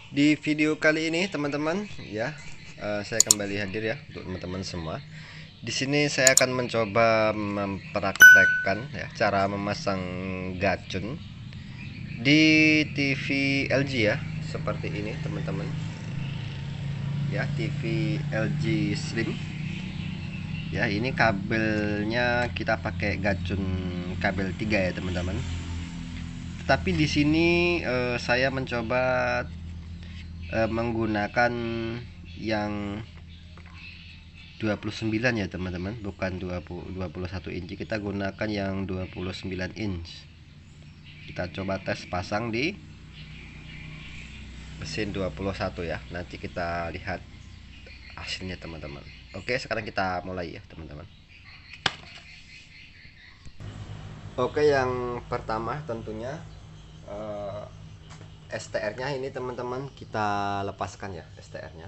Di video kali ini teman-teman ya, saya kembali hadir ya untuk teman-teman semua. Di sini saya akan mencoba mempraktekkan ya cara memasang gacun di TV LG ya, seperti ini teman-teman. Ya, TV LG Slim. Ya, ini kabelnya kita pakai gacun kabel 3 ya teman-teman. Tetapi di sini saya mencoba menggunakan yang 29 ya teman-teman, bukan 21 inci. Kita gunakan yang 29 inch. Kita coba tes pasang di mesin 21 ya. Nanti kita lihat hasilnya teman-teman. Oke, sekarang kita mulai ya teman-teman. Oke, yang pertama tentunya STR-nya ini teman-teman kita lepaskan ya STR-nya.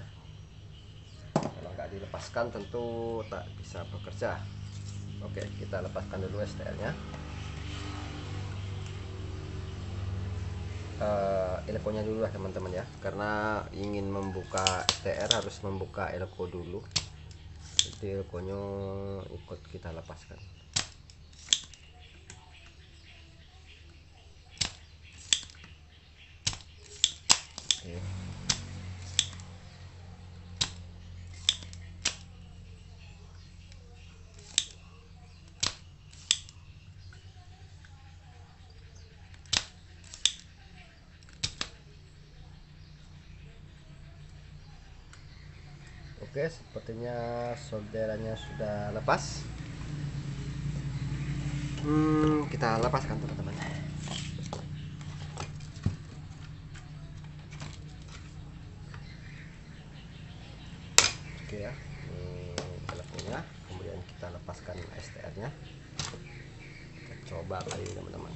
Kalau nggak dilepaskan tentu tak bisa bekerja. Oke, kita lepaskan dulu STR-nya. Elko-nya dulu lah teman-teman ya, karena ingin membuka STR harus membuka elko dulu. Jadi elko-nya ikut kita lepaskan. Oke. Oke, sepertinya solderannya sudah lepas. Kita lepaskan teman-teman. Oke ya, ini teleponnya. Kemudian kita lepaskan STR-nya. Kita coba kali ini teman-teman.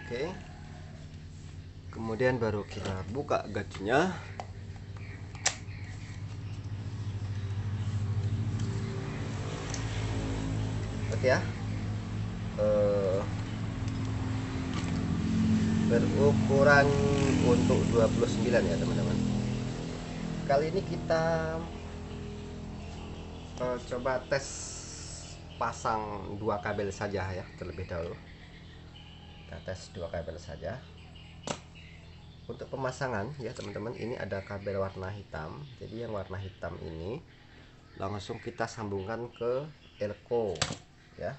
Oke, kemudian baru kita buka gacunnya. Oke ya, berukuran untuk 29 ya teman-teman. Kali ini kita coba tes pasang dua kabel saja ya terlebih dahulu. Kita tes dua kabel saja. Untuk pemasangan ya teman-teman, ini ada kabel warna hitam. Jadi yang warna hitam ini langsung kita sambungkan ke elko ya.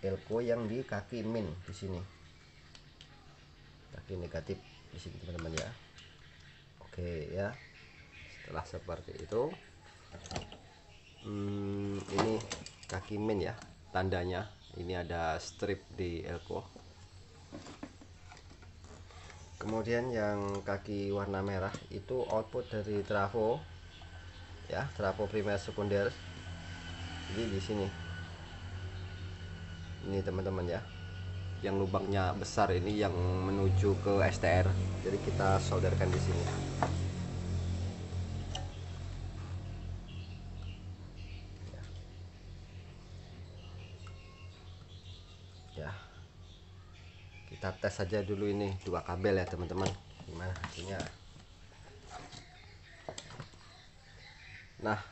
Elko yang di kaki min di sini. Kaki negatif di sini teman-teman ya. Oke ya. Setelah seperti itu, ini kaki min ya, tandanya ini ada strip di elko. Kemudian yang kaki warna merah itu output dari trafo ya, trafo primer sekunder. Jadi di sini ini teman-teman ya, yang lubangnya besar ini yang menuju ke STR. Jadi kita solderkan di sini ya. Kita tes saja dulu ini dua kabel ya teman-teman, gimana hasilnya. Nah,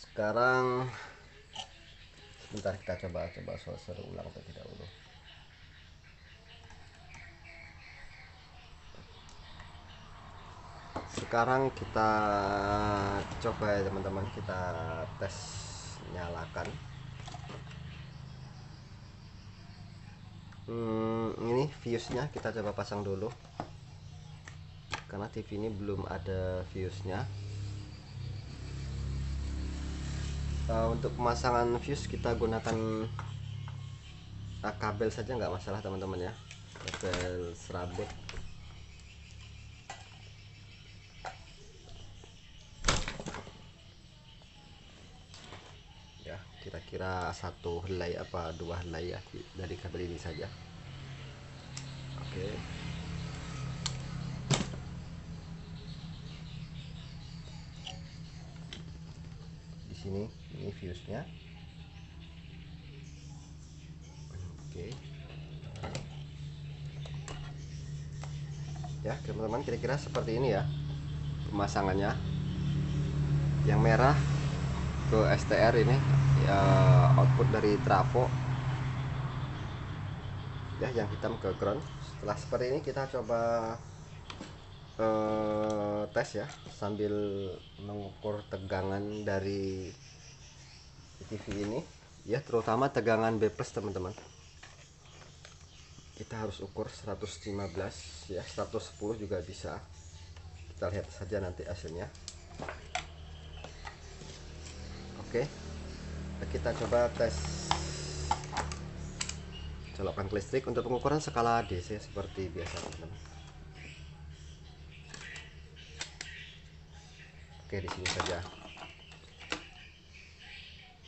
sekarang sebentar kita coba solder ulang terlebih dahulu. Sekarang kita coba ya teman-teman, kita tes nyalakan. Ini fuse-nya kita coba pasang dulu, karena TV ini belum ada fuse-nya. Untuk pemasangan fuse kita gunakan kabel saja nggak masalah teman-teman ya, kabel serabut ya. kira-kira 1 helai apa 2 helai ya dari kabel ini saja. Oke. Di sini ini fuse-nya. Oke. Ya teman-teman, kira-kira seperti ini ya pemasangannya. Yang merah ke STR ini ya, output dari trafo ya, yang hitam ke ground. Setelah seperti ini kita coba tes ya, sambil mengukur tegangan dari TV ini ya, terutama tegangan B+ teman-teman. Kita harus ukur 115 ya, 110 juga bisa. Kita lihat saja nanti hasilnya. Oke, kita coba tes colokan ke listrik. Untuk pengukuran skala DC seperti biasa teman-teman. Oke, di sini saja.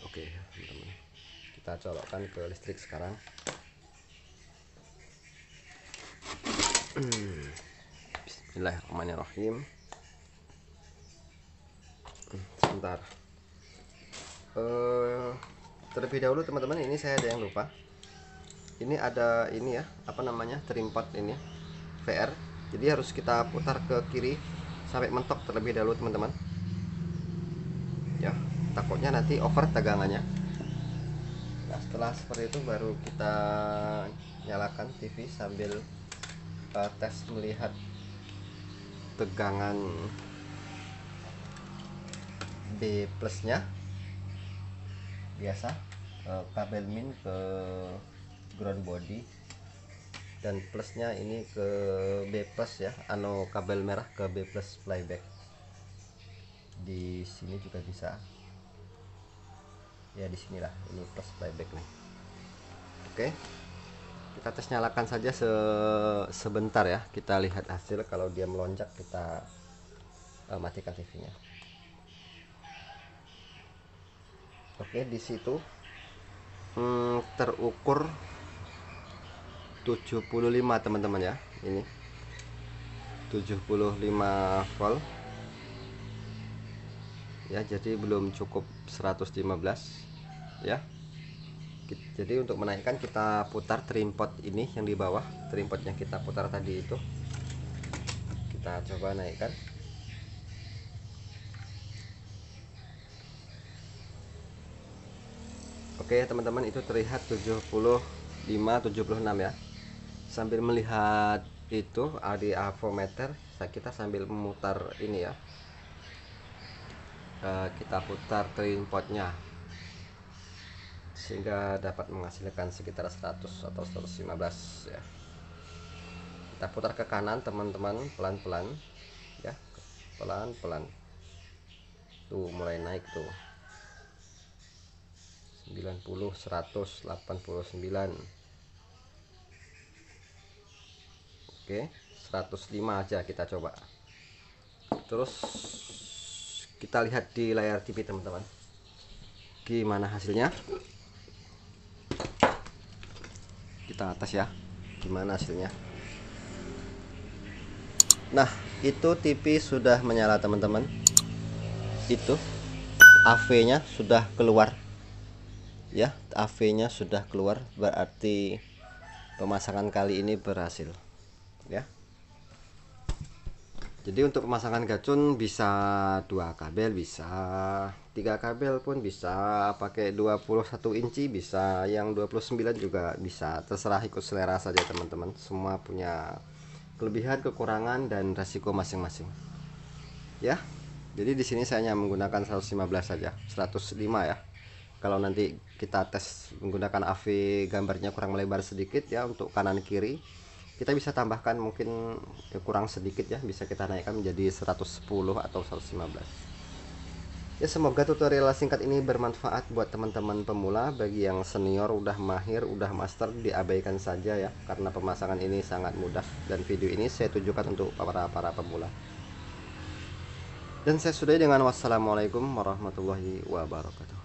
Oke teman-teman, kita colokkan ke listrik sekarang. Bismillahirrahmanirrahim. Sebentar. Terlebih dahulu teman-teman, ini saya ada yang lupa. Ini ada ini ya, apa namanya, trimpot ini VR. Jadi harus kita putar ke kiri sampai mentok terlebih dahulu teman-teman. Ya, takutnya nanti over tegangannya. Nah, setelah seperti itu baru kita nyalakan TV sambil tes melihat tegangan B+ nya biasa, kabel min ke ground body, dan plusnya ini ke B+ ya, kabel merah ke B+ flyback. Di sini juga bisa ya, di sinilah ini plus flyback nih. Oke, kita tes nyalakan saja sebentar ya, kita lihat hasil. Kalau dia melonjak kita matikan TV-nya. Oke, di situ terukur 75 teman-teman ya, ini 75 volt ya, jadi belum cukup 115 ya. Jadi untuk menaikkan kita putar trimpot ini yang di bawah, trimpot yang kita putar tadi itu, kita coba naikkan. Oke teman-teman, itu terlihat 75-76 ya. Sambil melihat itu di avometer, kita sambil memutar ini ya, kita putar trimpotnya sehingga dapat menghasilkan sekitar 100 atau 115 ya. Kita putar ke kanan teman-teman, pelan-pelan ya, pelan-pelan. Tuh mulai naik tuh, 90, 100, 89. Oke, 105 aja kita coba. Terus kita lihat di layar TV teman-teman, gimana hasilnya. Kita atas ya, gimana hasilnya. Nah, itu TV sudah menyala teman-teman. Itu AV-nya sudah keluar ya, AV-nya sudah keluar, berarti pemasangan kali ini berhasil ya. Jadi untuk pemasangan gacun bisa 2 kabel, bisa 3 kabel pun bisa, pakai 21 inci bisa, yang 29 juga bisa, terserah, ikut selera saja teman-teman. Semua punya kelebihan, kekurangan, dan resiko masing-masing ya. Jadi di sini saya hanya menggunakan 115 saja, 105 ya. Kalau nanti kita tes menggunakan AV, gambarnya kurang melebar sedikit ya, untuk kanan kiri kita bisa tambahkan mungkin kurang sedikit ya, bisa kita naikkan menjadi 110 atau 115 ya. Semoga tutorial singkat ini bermanfaat buat teman-teman pemula. Bagi yang senior udah mahir, udah master, diabaikan saja ya, karena pemasangan ini sangat mudah, dan video ini saya tujukan untuk para pemula. Dan saya sudahi dengan wassalamualaikum warahmatullahi wabarakatuh.